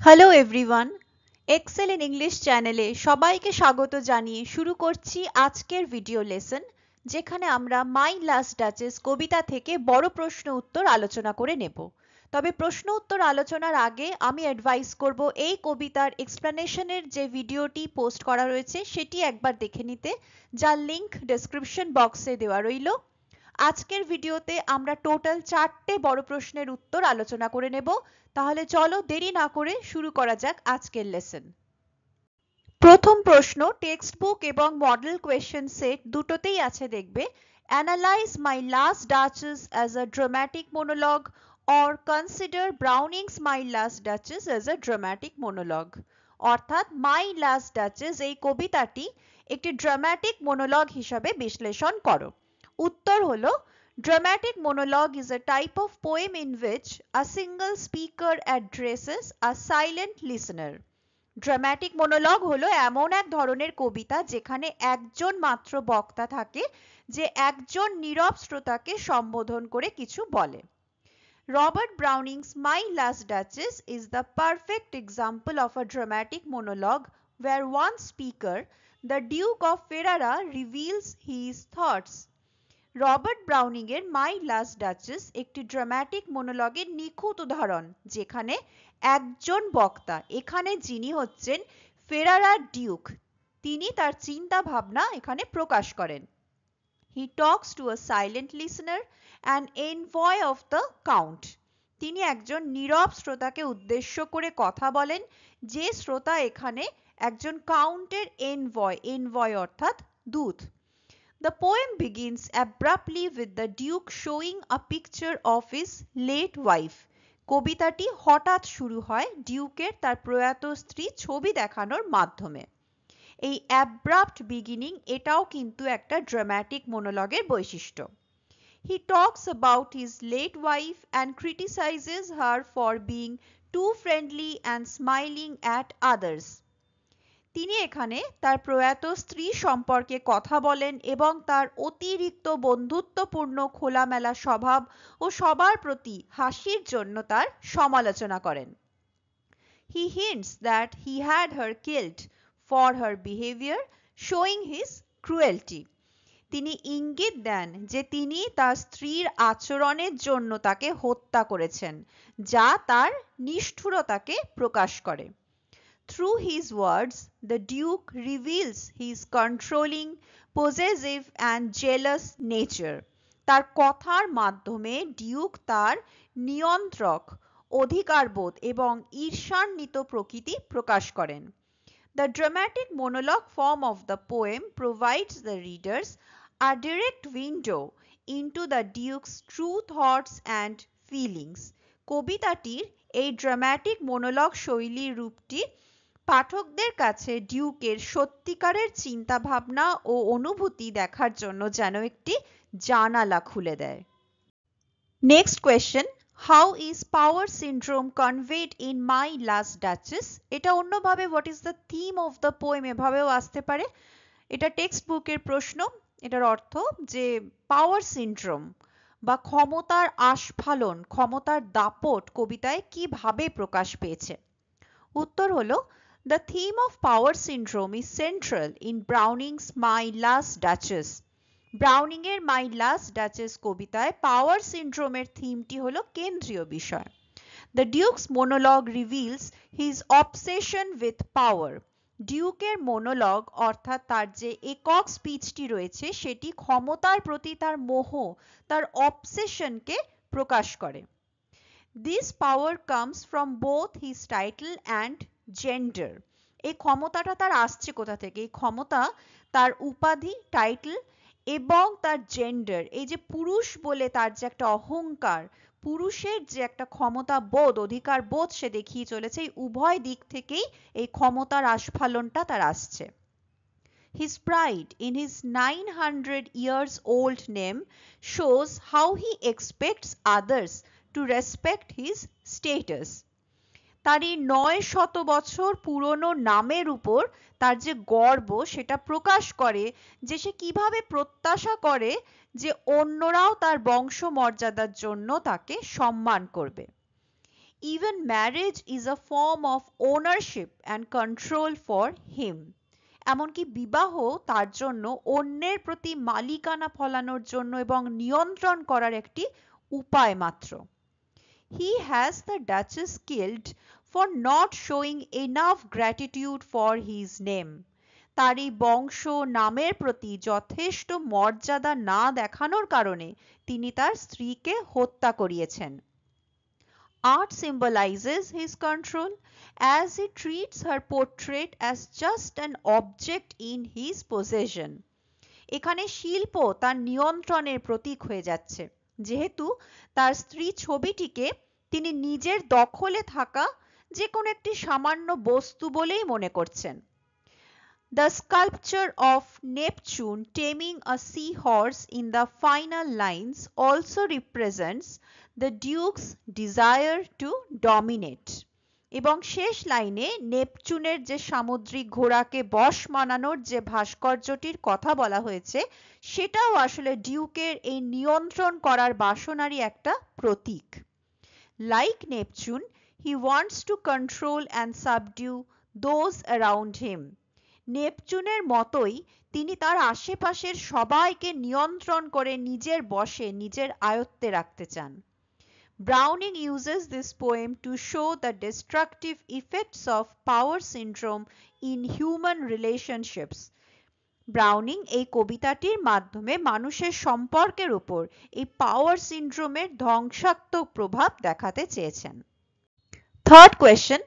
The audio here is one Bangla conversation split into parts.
Hello everyone, Excel in English চ্যানেলে সবাইকে স্বাগত জানিয়ে শুরু করছি আজকের ভিডিও লেসন, যেখানে আমরা মাই লাস্ট ডাচেস কবিতা থেকে বড় প্রশ্ন উত্তর আলোচনা করে নেব। তবে প্রশ্ন উত্তর আলোচনার আগে আমি অ্যাডভাইস করব এই কবিতার এক্সপ্লেনেশনের যে ভিডিওটি পোস্ট করা রয়েছে সেটি একবার দেখে নিতে, যার লিংক ডেসক্রিপশন বক্সে দেওয়া রইল। আজকের ভিডিওতে আমরা টোটাল 4টে বড় প্রশ্নের উত্তর আলোচনা করে নেব। তাহলে চলো দেরি না করে শুরু করা যাক আজকের লেসন। প্রথম প্রশ্ন টেক্সট বুক এবং মডেল কোয়েশ্চেন সেট দুটোতেই আছে, দেখবে analyse my last duchess as a dramatic মোনোলগ or consider ব্রাউনিংস my last duchess as a dramatic মোনোলগ। অর্থাৎ মাই লাস্ট ডাচেস এই কবিতাটি একটি ড্রামাটিক মোনোলগ হিসাবে বিশ্লেষণ করো। উত্তর হলো dramatic monologue is a type of poem in which a single speaker addresses a silent listener. Dramatic monologue হলো এমন এক ধরনের কবিতা যেখানে একজন মাত্র বক্তা থাকে যে একজন নীরব শ্রোতাকে সম্বোধন করে কিছু বলে। Robert Browning's My Last Duchess is the perfect example of a dramatic monologue where one speaker, the Duke of Ferrara, reveals his thoughts. Robert Browning এর মাই লাস্ট ডাচেস একটি ড্রামাটিক মোনোলগের নিখুঁত উদাহরণ, যেখানে একজন বক্তা, এখানে যিনি হচ্ছেন ফেরারার ডিউক, তিনি তার চিন্তা ভাবনা এখানে প্রকাশ করেন। He talks to a silent listener and envoy of the count. তিনি একজন নীরব শ্রোতাকে উদ্দেশ্য করে কথা বলেন, যে শ্রোতা এখানে একজন কাউন্টের এনভয় অর্থাৎ দূত। The poem begins abruptly with the Duke showing a picture of his late wife. কবিতাটি হঠাৎ শুরু হয় ডিউকের তার প্রয়াত স্ত্রী ছবি দেখানোর মাধ্যমে। এই abrupt beginning এটাও কিন্তু একটা ড্রামাটিক মোনোলগের বৈশিষ্ট্য। He talks about his late wife and criticizes her for being too friendly and smiling at others. তিনি এখানে তার প্রয়াত স্ত্রী সম্পর্কে কথা বলেন এবং তার অতিরিক্ত বন্ধুত্বপূর্ণ খোলামেলা স্বভাব ও সবার প্রতি হাসির জন্য তার সমালোচনা করেন। He hints that he had her killed for her behavior, showing his cruelty. তিনি ইঙ্গিত দেন যে তিনি তার স্ত্রীর আচরণের জন্য তাকে হত্যা করেছেন, যা তার নিষ্ঠুরতাকে প্রকাশ করে। Through his words, the Duke reveals his controlling, possessive and jealous nature. তার কথার মাধ্যমে ডিউক তার নিয়ন্ত্রক, অধিকারবোধ এবং ঈর্ষান্বিত প্রকৃতি প্রকাশ করেন। The dramatic monologue form of the poem provides the readers a direct window into the Duke's true thoughts and feelings. কবিতাটির এই ড্রামাটিক মোনোলগ শৈলীর রূপটি পাঠকদের কাছে ডিউকের সত্যিকারের চিন্তা ভাবনা ও অনুভূতি দেখার জন্য যেন একটি জানালা খুলে দেয়। Next question, how is power syndrome conveyed in my last duchess? এটা অন্যভাবে what is the theme of the poem এভাবেও আসতে পারে। এটা টেক্সট বুকের প্রশ্ন। এটার অর্থ যে পাওয়ার সিনড্রোম বা ক্ষমতার আস্ফালন, ক্ষমতার দাপট কবিতায় কিভাবে প্রকাশ পেয়েছে। উত্তর হলো The theme of power syndrome is central in Browning's My Last Duchess. Browning এর মাই লাস্ট ডাচেস কবিতায় পাওয়ার সিনড্রোমের থিমটি হলো কেন্দ্রীয় বিষয়। The Duke's monologue reveals his obsession with power. ডিউকের মোনোলগ অর্থাৎ তার যে একক স্পিচটি রয়েছে সেটি ক্ষমতার প্রতি তার মোহ, তার অবসেশনকে প্রকাশ করে। This power comes from both his title and gender. এই ক্ষমতাটা তার আসছে কোথা থেকে? এই ক্ষমতা তার উপাধি, টাইটেল এবং তার জেন্ডার, এই যে পুরুষ বলে তার যে একটা অহংকার, পুরুষের যে একটা ক্ষমতা বোধ, অধিকার বোধ সে দেখিয়ে চলেছে, এই উভয় দিক থেকেই এই ক্ষমতার আস্ফালনটা তার আসছে। His pride in his 900 years old name shows how he expects others to respect his status. তার এই 900 বছর পুরনো নামের উপর তার যে গর্ব সেটা প্রকাশ করে, যে সে কিভাবে প্রত্যাশা করে যে অন্যরাও তার বংশ মর্যাদার জন্য তাকে সম্মান করবে। Even marriage is a form of ownership and control for him. এমনকি বিবাহ তার জন্য অন্যের প্রতি মালিকানা ফলানোর জন্য এবং নিয়ন্ত্রণ করার একটি উপায় মাত্র। He has the Duchess killed for not showing enough gratitude for his name. তার এই বংশ নামের প্রতি যথেষ্ট মর্যাদা না দেখানোর কারণে তিনি তার স্ত্রীকে হত্যা করিয়েছেন। Art symbolizes his control as he treats her portrait as just an object in his possession. এখানে শিল্প তার নিয়ন্ত্রণের প্রতীক হয়ে যাচ্ছে, যেহেতু তার স্ত্রী ছবিটিকে তিনি নিজের দখলে থাকা যে কোনো একটি সামান্য বস্তু বলেই মনে করছেন। The sculpture of Neptune taming a seahorse in the final lines also represents the Duke's desire to dominate. এবং শেষ লাইনে নেপচুনের যে সামুদ্রিক ঘোড়াকে বশ মানানোর যে ভাস্কর্যটির কথা বলা হয়েছে সেটাও আসলে ডিউকের এই নিয়ন্ত্রণ করার বাসনারই একটা প্রতীক। Like Neptune, he wants to control and subdue those around him. নেপচুনের মতোই তিনি তার আশেপাশের সবাইকে নিয়ন্ত্রণ করে নিজের বশে নিজের আয়ত্তে রাখতে চান। Browning uses this poem to show the destructive effects of power syndrome in human relationships. Browning এই কবিতাটির মাধ্যমে মানুষের সম্পর্কের উপর এই পাওয়ার সিন্ড্রোমের ধ্বংসাত্মক প্রভাব দেখাতে চেয়েছেন। Third question.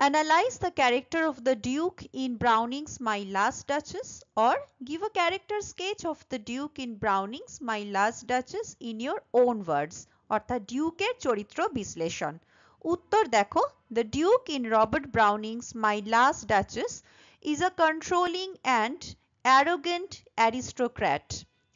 Analyze the character of the Duke in Browning's My Last Duchess, or give a character sketch of the Duke in Browning's My Last Duchess in your own words. অর্থাৎ ডিউকের চরিত্র বিশ্লেষণ। উত্তর দেখো, The Duke in Robert Browning's My Last Duchess is a controlling and arrogant aristocrat.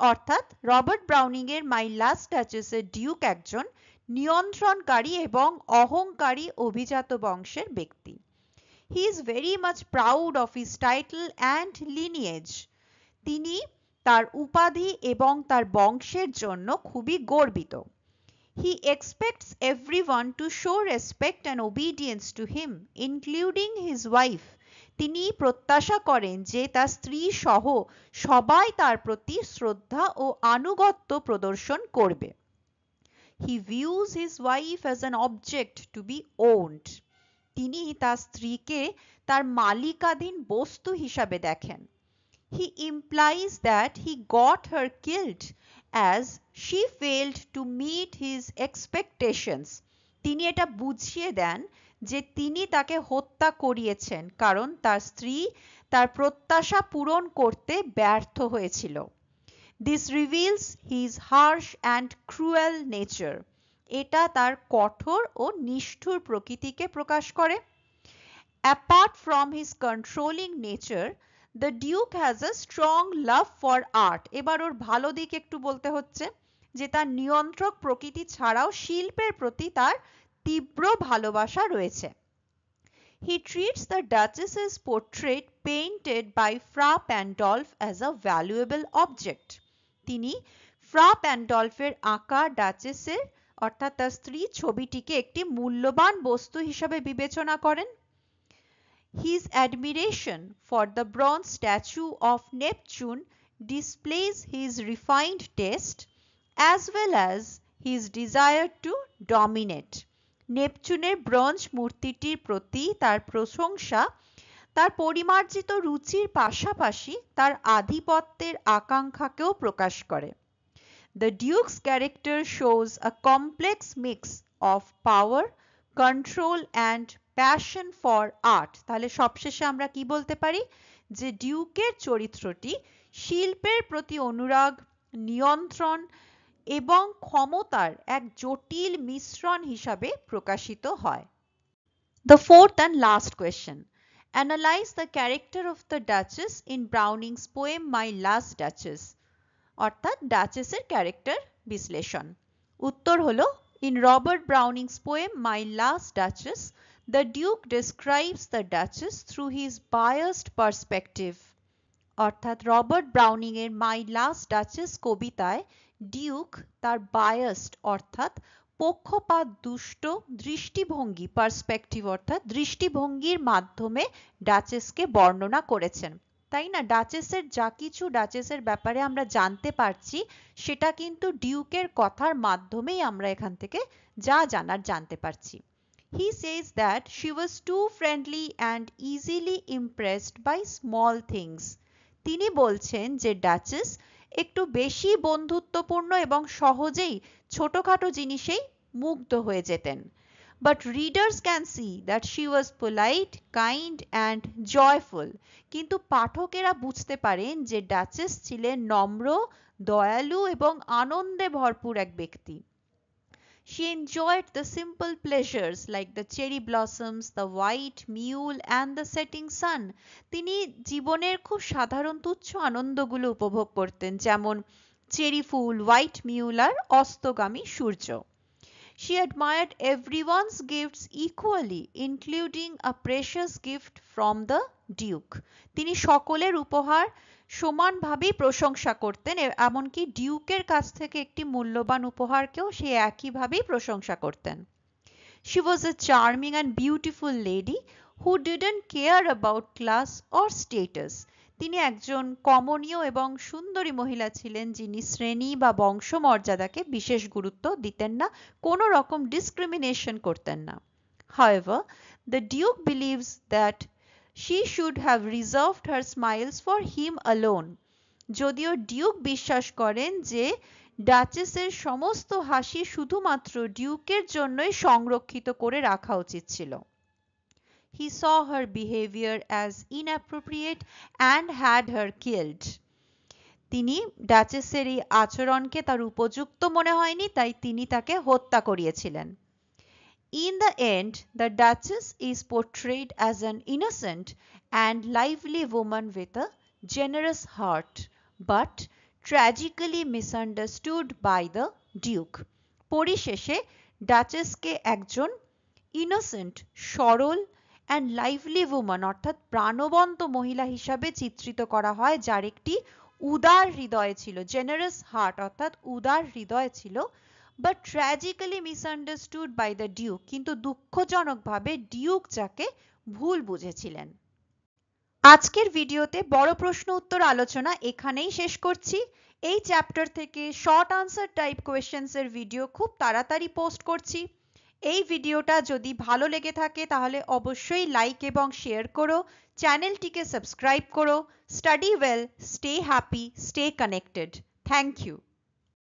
অর্থাৎ রবার্ট ব্রাউনিং এর মাই লাস্ট ডাচেসের ডিউক একজন নিয়ন্ত্রণকারী এবং অহংকারী অভিজাত বংশের ব্যক্তি। He is very much proud of his title and lineage. তিনি তার উপাধি এবং তার বংশের জন্য খুবই গর্বিত। He expects everyone to show respect and obedience to him, including his wife. তিনি প্রত্যাশা করেন যে তার স্ত্রী সহ সবাই তার প্রতি শ্রদ্ধা ও আনুগত্য প্রদর্শন করবে। He views his wife as an object to be owned. তিনি তার স্ত্রীকে তার মালিকাধীন বস্তু হিসাবে দেখেন। He implies that he got her killed as she failed to meet his expectations. তিনি এটা বুঝিয়ে দেন যে তিনি তাকে হত্যা করিয়েছেন কারণ তার স্ত্রী তার প্রত্যাশা পূরণ করতে ব্যর্থ হয়েছিল। This reveals his harsh and cruel nature. এটা তার কঠোর ও নিষ্ঠুর প্রকৃতিকে প্রকাশ করে। Apart from his controlling nature, the Duke has a strong love for art. এবার ওর ভালো দিক একটু বলতে হচ্ছে যে তার নিয়ন্ত্রক প্রকৃতি ছাড়াও শিল্পের প্রতি তার তীব্র ভালোবাসা রয়েছে। He treats the Duchess's portrait painted by Fra Pandolf as a valuable object. তিনি ফ্রা প্যান্ডলফের আঁকা ডাচেসের অর্থাৎ তার স্ত্রী ছবিটিকে একটি মূল্যবান বস্তু হিসাবে বিবেচনা করেন। His admiration for the bronze statue of Neptune displays his refined taste as well as his desire to dominate. নেপচুনের ব্রোঞ্জ মূর্তিটির প্রতি তার প্রশংসা তার পরিমার্জিত রুচির পাশাপাশি তার আধিপত্যের আকাঙ্ক্ষাকেও প্রকাশ করে। The Duke's character shows a complex mix of power, control and passion for art. তাহলে সবশেষে আমরা কি বলতে পারি যে ডিউকের চরিত্রটি শিল্পের প্রতি অনুরাগ, নিয়ন্ত্রণ এবং ক্ষমতার এক জটিল মিশ্রণ হিসাবে প্রকাশিত হয়। The fourth and last question. Analyze the character of the Duchess in Browning's poem My Last Duchess. অর্থাৎ ডাচেসের ক্যারেক্টার বিশ্লেষণ। উত্তর হলো, In Robert Browning's poem My Last Duchess, the Duke describes the Duchess through his biased perspective. অর্থাৎ রবার্ট ব্রাউনিং এর মাই লাস্ট ডাচেস কবিতায় ডিউক তার বায়াসড অর্থাৎ পক্ষপাত দুষ্ট দৃষ্টিভঙ্গি পার্সপেক্টিভ অর্থাৎ দৃষ্টিভঙ্গির মাধ্যমে ডাচেসকে বর্ণনা করেছেন। তাই না, ডাচেসের যা কিছু ডাচেসের ব্যাপারে আমরা জানতে পারছি সেটা কিন্তু ডিউকের কথার মাধ্যমেই আমরা এখান থেকে যা জানার জানতে পারছি। He says that she was too friendly and easily impressed by small things. তিনি বলছেন যে ডাচেস একটু বেশি বন্ধুত্বপূর্ণ এবং সহজেই ছোটখাটো জিনিসেই মুগ্ধ হয়ে যেতেন। But readers can see that she was polite, kind and joyful. কিন্তু পাঠকেরা বুঝতে পারেন যে ডাচেস ছিলেন নম্র, দয়ালু এবং আনন্দে ভরপুর এক ব্যক্তি। She enjoyed the simple pleasures like the cherry blossoms, the white mule and the setting sun. তিনি জীবনের খুব সাধারণ তুচ্ছ আনন্দগুলো উপভোগ করতেন, যেমন চেরি ফুল, হোয়াইট মিউল আর অস্তগামী সূর্য। She admired everyone's gifts equally, including a precious gift from the Duke. তিনি সকলের উপহার সমানভাবেই প্রশংসা করতেন, এমনকি ডিউকের কাছ থেকে একটি মূল্যবান উপহারকেও সে একইভাবেই প্রশংসা করতেন। She was a charming and beautiful lady who didn't care about class or status. তিনি একজন কমনীয় এবং সুন্দরী মহিলা ছিলেন যিনি শ্রেণী বা বংশমর্যাদাকে বিশেষ গুরুত্ব দিতেন না, কোনো রকম ডিসক্রিমিনেশন করতেন না। However, the Duke believes that she should have reserved her smiles for him alone. যদিও ডিউক বিশ্বাস করেন যে ডাচেসের সমস্ত হাসি শুধুমাত্র ডিউকের জন্যই সংরক্ষিত করে রাখা উচিত ছিল। He saw her behavior as inappropriate and had her killed. তিনি ডাচেসের এই আচরণকে তার উপযুক্ত মনে হয়নি, তাই তিনি তাকে হত্যা করিয়েছিলেন। In the end, the Duchess is portrayed as an innocent and lively woman with a generous heart, but tragically misunderstood by the Duke. পরিশেষে ডাচেসকে একজন ইনোসেন্ট, সরল অ্যান্ড লাইভলি ওম্যান অর্থাৎ প্রাণবন্ত মহিলা হিসাবে চিত্রিত করা হয়, যার একটি উদার হৃদয় ছিল, জেনারাস হার্ট অর্থাৎ উদার হৃদয় ছিল, but tragically misunderstood by the duke, কিন্তু দুঃখজনকভাবে ডিউক যাকে ভুল বুঝেছিলেন। আজকের ভিডিওতে বড় প্রশ্ন উত্তর আলোচনা এখানেই শেষ করছি। এই চ্যাপ্টার থেকে শর্ট আনসার টাইপ কোয়েশ্চেন্স এর ভিডিও খুব তাড়াতাড়ি পোস্ট করছি। এই ভিডিওটা যদি ভালো লেগে থাকে তাহলে অবশ্যই লাইক এবং শেয়ার করো, চ্যানেলটিকে সাবস্ক্রাইব করো। Study well, stay happy, stay connected. Thank you.